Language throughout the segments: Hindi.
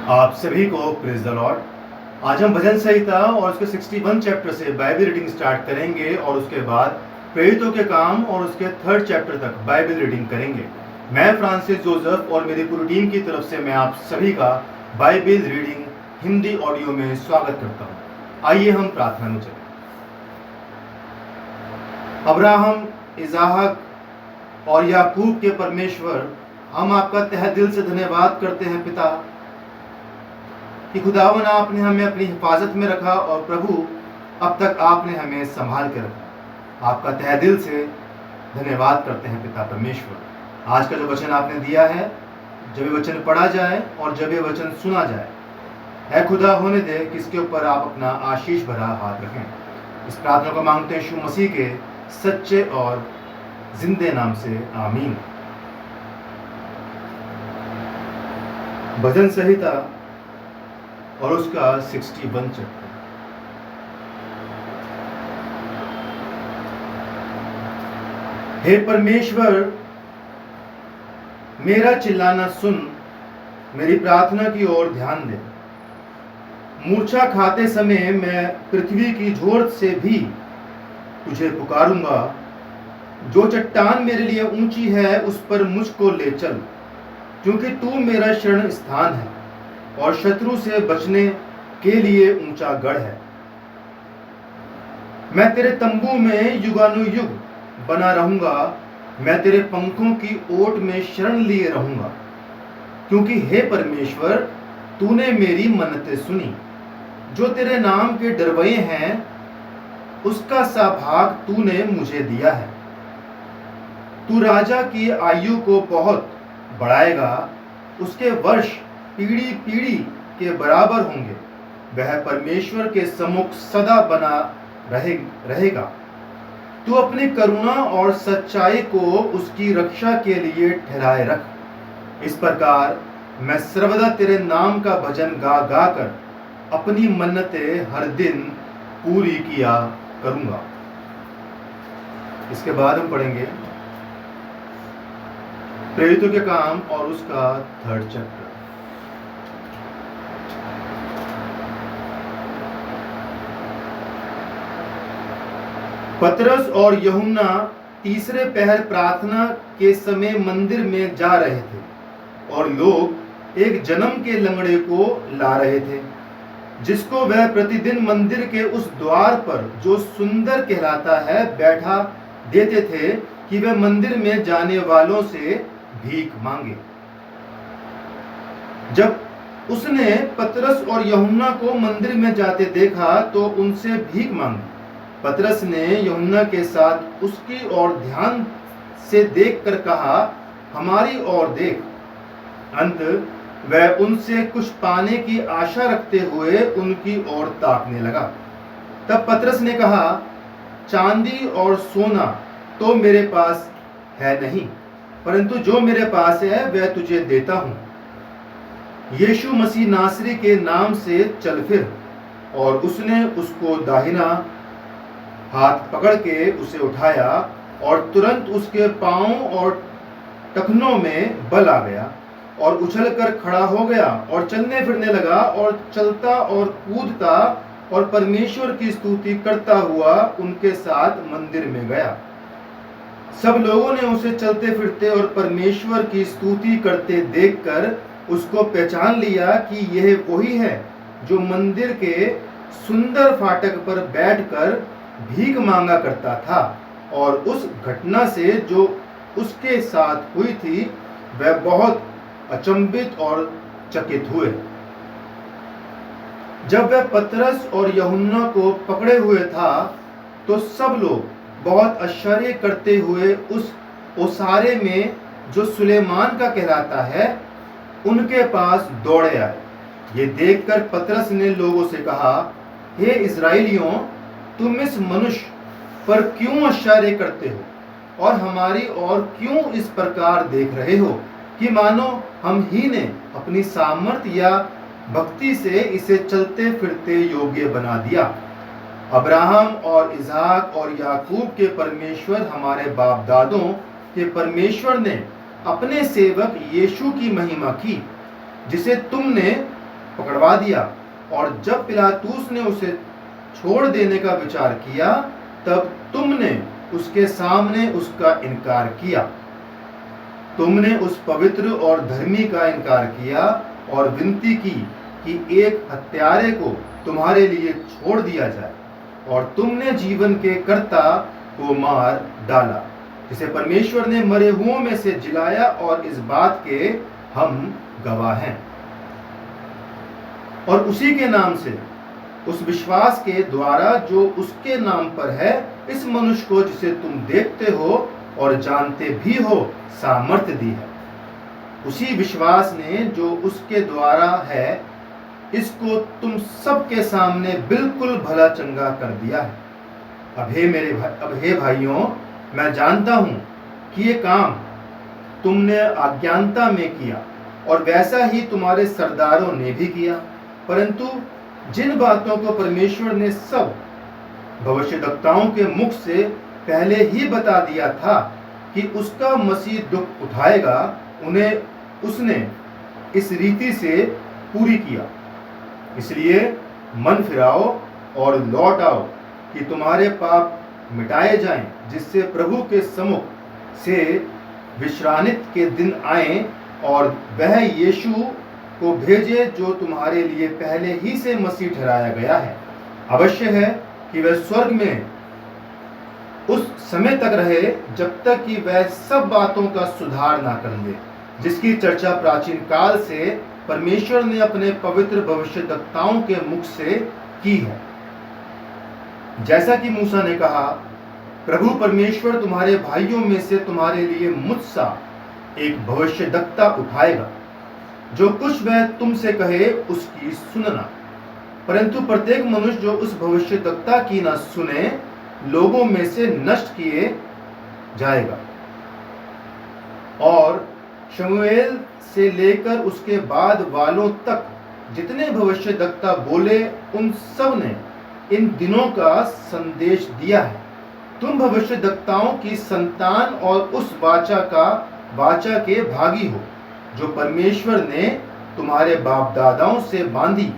आप सभी को प्रेज द लॉर्ड। आज हम भजन संहिता और उसके 61 चैप्टर से बाइबल रीडिंग स्टार्ट करेंगे और उसके बाद प्रेरितों के काम और उसके 3rd चैप्टर तक बाइबल रीडिंग करेंगे। मैं फ्रांसिस जोसेफ और मेरी पूरी टीम की तरफ से मैं आप सभी का बाइबल रीडिंग हिंदी ऑडियो में स्वागत करता हूँ। आइए हम प्रार्थना में चलें। अब्राहम, इसहाक और याकूब के परमेश्वर, हम आपका तहे दिल से धन्यवाद करते हैं पिता कि खुदावन आपने हमें अपनी हिफाजत में रखा और प्रभु अब तक आपने हमें संभाल के रखा। आपका तहे दिल से धन्यवाद करते हैं पिता परमेश्वर। आज का जो वचन आपने दिया है, जब ये वचन पढ़ा जाए और जब ये वचन सुना जाए, है खुदा होने दे कि इसके ऊपर आप अपना आशीष भरा हाथ रखें। इस प्रार्थना को मांगते हैं यीशु मसीह के सच्चे और जिंदे नाम से, आमीन। भजन संहिता और उसका 61 चैप्टर। हे परमेश्वर, मेरा चिल्लाना सुन, मेरी प्रार्थना की ओर ध्यान दे। मूर्छा खाते समय मैं पृथ्वी की झोर से भी तुझे पुकारूंगा। जो चट्टान मेरे लिए ऊंची है उस पर मुझको ले चल, क्योंकि तू मेरा शरण स्थान है और शत्रु से बचने के लिए ऊंचा गढ़ है। मैं तेरे तंबू में युगानुयुग बना रहूंगा, मैं तेरे पंखों की ओट में शरण लिए रहूंगा। क्योंकि हे परमेश्वर, तूने मेरी मन्नतें सुनी। जो तेरे नाम के डरवैये हैं उसका सा भाग तूने मुझे दिया है। तू राजा की आयु को बहुत बढ़ाएगा, उसके वर्ष पीढ़ी पीढ़ी के बराबर होंगे। वह परमेश्वर के सम्मुख सदा बना रहेगा। तू अपनी करुणा और सच्चाई को उसकी रक्षा के लिए ठहराए रख। इस प्रकार मैं सर्वदा तेरे नाम का भजन गा गा कर अपनी मन्नतें हर दिन पूरी किया करूंगा। इसके बाद हम पढ़ेंगे प्रेरितों के काम और उसका 3rd चैप्टर। पतरस और यूहन्ना तीसरे पहर प्रार्थना के समय मंदिर में जा रहे थे और लोग एक जन्म के लंगड़े को ला रहे थे, जिसको वह प्रतिदिन मंदिर के उस द्वार पर जो सुंदर कहलाता है बैठा देते थे कि वह मंदिर में जाने वालों से भीख मांगे। जब उसने पतरस और यूहन्ना को मंदिर में जाते देखा तो उनसे भीख मांगी। पतरस ने यूहन्ना के साथ उसकी ओर ध्यान से देखकर कहा, हमारी ओर देख। अंत वह उनसे कुछ पाने की आशा रखते हुए उनकी ओर ताकने लगा। तब पतरस ने कहा, चांदी और सोना तो मेरे पास है नहीं, परंतु जो मेरे पास है वह तुझे देता हूं। यीशु मसीह नासरी के नाम से चल फिर। और उसने उसको दाहिना हाथ पकड़ के उसे उठाया और तुरंत उसके पांव और टखनों में बल आ गया और उछलकर खड़ा हो गया और चलने फिरने लगा और चलता और कूदता और परमेश्वर की स्तुति करता हुआ उनके साथ मंदिर में गया। सब लोगों ने उसे चलते फिरते और परमेश्वर की स्तुति करते देखकर उसको पहचान लिया कि यह वही है जो मंदिर के सुंदर फाटक पर बैठकर भीख मांगा करता था। और उस घटना से जो उसके साथ हुई थी वह बहुत अचंभित और चकित हुए। जब वह पतरस और यूहन्ना को पकड़े हुए था तो सब लोग बहुत आश्चर्य करते हुए उस ओसारे में जो सुलेमान का कहलाता है उनके पास दौड़े आए। ये देखकर पतरस ने लोगों से कहा, हे इस्राएलियों, तुम इस मनुष्य पर क्यों आश्चर्य करते हो और हमारी ओर क्यों इस प्रकार देख रहे हो कि मानो हम ही ने अपनी सामर्थ्य या भक्ति से इसे चलते फिरते योग्य बना दिया। अब्राहम और इसहाक और याकूब के परमेश्वर, हमारे बाप दादों के परमेश्वर ने अपने सेवक यीशु की महिमा की, जिसे तुमने पकड़वा दिया, और जब पिलातूस ने उसे छोड़ देने का विचार किया, तब तुमने उसके सामने उसका इनकार किया। तुमने उस पवित्र और धर्मी का इनकार किया और विनती की कि एक हत्यारे को तुम्हारे लिए छोड़ दिया जाए, और तुमने जीवन के कर्ता को मार डाला, जिसे परमेश्वर ने मरे हुओं में से जिलाया, और इस बात के हम गवाह हैं। और उसी के नाम से, उस विश्वास के द्वारा जो उसके नाम पर है, इस मनुष्य को जिसे तुम देखते हो और जानते भी हो सामर्थ्य दी है। उसी विश्वास ने जो उसके द्वारा है, इसको तुम सबके सामने बिल्कुल भला चंगा कर दिया है। अब हे भाइयों, मैं जानता हूं कि ये काम तुमने अज्ञानता में किया, और वैसा ही तुम्हारे सरदारों ने भी किया। परंतु जिन बातों को परमेश्वर ने सब भविष्यद्वक्ताओं के मुख से पहले ही बता दिया था कि उसका मसीह दुख उठाएगा, उन्हें उसने इस रीति से पूरी किया। इसलिए मन फिराओ और लौट आओ कि तुम्हारे पाप मिटाए जाएं, जिससे प्रभु के सम्मुख से विश्रांति के दिन आए, और वह यीशु को भेजे जो तुम्हारे लिए पहले ही से मसीह ठहराया गया है। अवश्य है कि वह स्वर्ग में उस समय तक रहे जब तक कि वह सब बातों का सुधार ना कर ले, जिसकी चर्चा प्राचीन काल से परमेश्वर ने अपने पवित्र भविष्यद्वक्ताओं के मुख से की है। जैसा कि मूसा ने कहा, प्रभु परमेश्वर तुम्हारे भाइयों में से तुम्हारे लिए मुझसा एक भविष्यद्वक्ता उठाएगा, जो कुछ वह तुमसे कहे उसकी सुनना। परंतु प्रत्येक मनुष्य जो उस भविष्यद्वक्ता की न सुने, लोगों में से नष्ट किए जाएगा। और शमूएल से लेकर उसके बाद वालों तक जितने भविष्यद्वक्ता बोले, उन सब ने इन दिनों का संदेश दिया है। तुम भविष्यद्वक्ताओं की संतान और उस वाचा के भागी हो, जो परमेश्वर ने तुम्हारे बाप दादाओं से बांधी,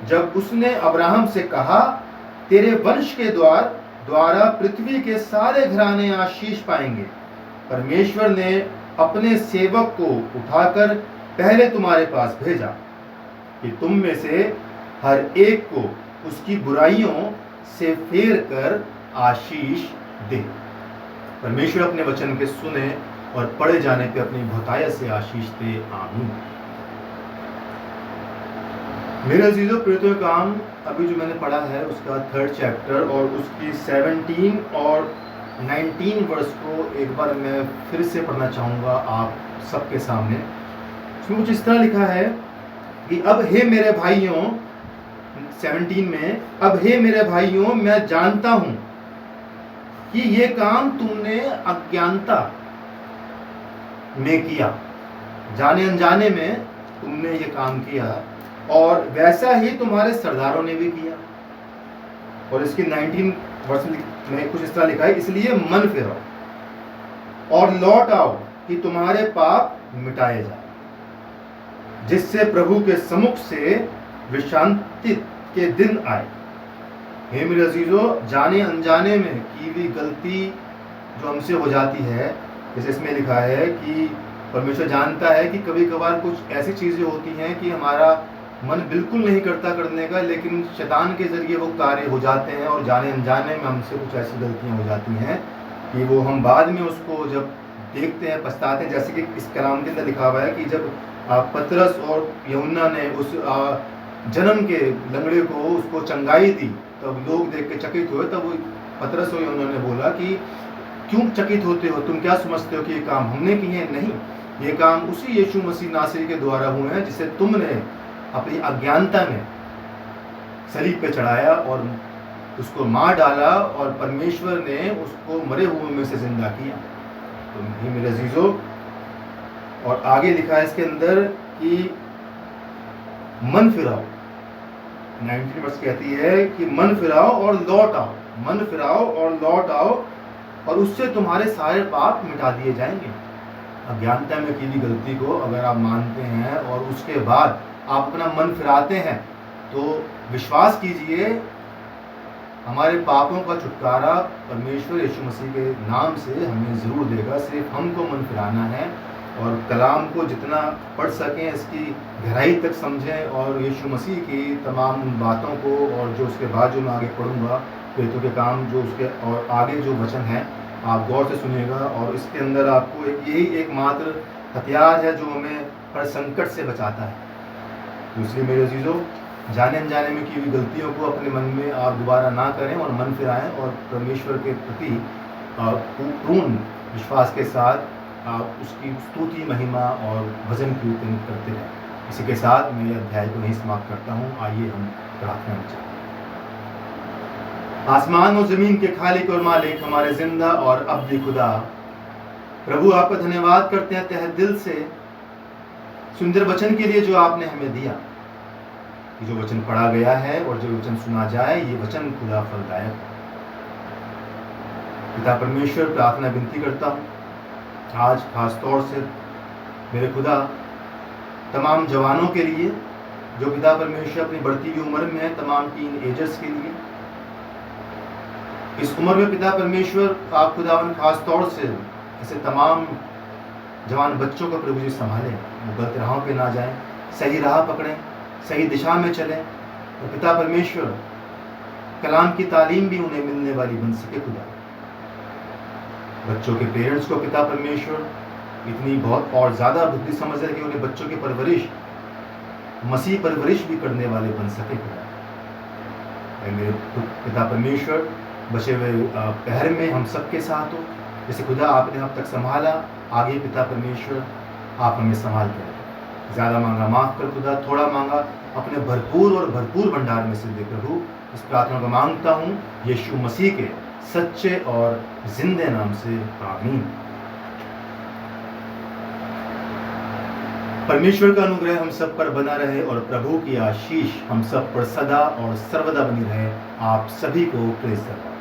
जब उसने अब्राहम से कहा, तेरे वंश के द्वारा पृथ्वी के सारे घराने आशीष पाएंगे। परमेश्वर ने अपने सेवक को उठाकर पहले तुम्हारे पास भेजा कि तुम में से हर एक को उसकी बुराइयों से फेर कर आशीष दे। परमेश्वर अपने वचन के सुने और पढ़े जाने पे अपनी बहुतायत से आशीष दे। आमीन। मेरे अजीजों, प्रियतों, काम अभी जो मैंने पढ़ा है उसका 3rd चैप्टर और उसकी 17 और 19 वर्स को एक बार मैं फिर से पढ़ना चाहूँगा आप सबके सामने। उसमें कुछ इस तरह लिखा है कि अब हे मेरे भाइयों, 17 में, अब हे मेरे भाइयों, मैं जानता हूँ कि ये काम तुमने अज्ञानता में किया, जाने अनजाने में तुमने ये काम किया, और वैसा ही तुम्हारे सरदारों ने भी किया। और इसकी 19 वर्ष में कुछ इस तरह लिखा है, इसलिए मन फिराओ और लौट आओ कि तुम्हारे पाप मिटाए जाए, जिससे प्रभु के सम्मुख से विश्रांति के दिन आए। हे मेरे अजीजों, जाने अनजाने में की हुई गलती जो हमसे हो जाती है, जैसे इसमें लिखा है कि परमेश्वर जानता है कि कभी कभार कुछ ऐसी चीज़ें होती हैं कि हमारा मन बिल्कुल नहीं करता करने का, लेकिन शैतान के ज़रिए वो कार्य हो जाते हैं, और जाने अनजाने में हमसे कुछ ऐसी गलतियाँ हो जाती हैं कि वो हम बाद में उसको जब देखते हैं पछताते हैं। जैसे कि इस कलाम के अंदर लिखा हुआ है कि जब पतरस और यूहन्ना ने उस जन्म के लंगड़े को उसको चंगाई दी, तब लोग देख के चकित हुए। तब वो पतरस और यूहन्ना ने बोला कि क्यों चकित होते हो, तुम क्या समझते हो कि ये काम हमने किए हैं? नहीं, ये काम उसी यीशु मसीह नासरी के द्वारा हुए हैं, जिसे तुमने अपनी अज्ञानता में सलीब पे चढ़ाया और उसको मार डाला, और परमेश्वर ने उसको मरे हुए में से जिंदा किया। तो ही मेरे अजीजों, और आगे लिखा है इसके अंदर कि मन फिराओ। 19 वर्ष कहती है कि मन फिराओ और लौट आओ, मन फिराओ और लौट आओ, और उससे तुम्हारे सारे पाप मिटा दिए जाएंगे। अज्ञानता में की हुई गलती को अगर आप मानते हैं और उसके बाद आप अपना मन फिराते हैं तो विश्वास कीजिए हमारे पापों का छुटकारा परमेश्वर यीशु मसीह के नाम से हमें ज़रूर देगा। सिर्फ हमको मन फिराना है और कलाम को जितना पढ़ सकें इसकी गहराई तक समझें और यीशु मसीह की तमाम उन बातों को, और जो उसके बाद जो मैं आगे पढ़ूंगा प्रेरितों के काम, जो उसके और आगे जो वचन हैं आप गौर से सुनिएगा। और इसके अंदर आपको यही एकमात्र हथियार है जो हमें हर संकट से बचाता है। तो इसलिए मेरे अजीज़ों, जाने अनजाने में की हुई गलतियों को अपने मन में आप दोबारा ना करें और मन फिराएं और परमेश्वर के प्रति पूर्ण विश्वास के साथ आप उसकी स्तुति, महिमा और भजन कीर्तन करते रहें। इसी के साथ मैं यह अध्याय को यहीं समाप्त करता हूँ। आइए हम प्रार्थना में चलें। आसमान और ज़मीन के खालिक और मालिक, हमारे जिंदा और अब्दी खुदा, प्रभु आपका धन्यवाद करते हैं तहे दिल से सुंदर वचन के लिए जो आपने हमें दिया। जो वचन पढ़ा गया है और जो वचन सुना जाए, ये वचन खुदा फलदायक है। पिता परमेश्वर, प्रार्थना विनती करता हूँ आज खास तौर से मेरे खुदा तमाम जवानों के लिए जो पिता परमेश्वर अपनी बढ़ती हुई उम्र में है, तमाम टीन एजर्स के लिए इस उम्र में पिता परमेश्वर आप खुदावन खास तौर से ऐसे तमाम जवान बच्चों का प्रभु जी संभालें, वो गलत राहों पे ना जाएं, सही राह पकड़ें, सही दिशा में चलें। तो पिता परमेश्वर कलाम की तालीम भी उन्हें मिलने वाली बन सके। खुदा बच्चों के पेरेंट्स को पिता परमेश्वर इतनी बहुत और ज़्यादा बुद्धि समझ है कि उन्हें बच्चों की परवरिश मसीह परवरिश भी करने वाले बन सके। खुदा मेरे पिता परमेश्वर बचे हुए पहर में हम सबके साथ हो। जैसे खुदा आपने अब तक संभाला, आगे पिता परमेश्वर आप हमें संभाल के रखें। ज़्यादा मांगा माफ़ कर खुदा, थोड़ा मांगा अपने भरपूर और भरपूर भंडार में से दे प्रभु। इस प्रार्थना को मांगता हूँ यीशु मसीह के सच्चे और जिंदे नाम से, आमीन। परमेश्वर का अनुग्रह हम सब पर बना रहे और प्रभु की आशीष हम सब पर सदा और सर्वदा बनी रहे। आप सभी को प्रेज़ करता हूं।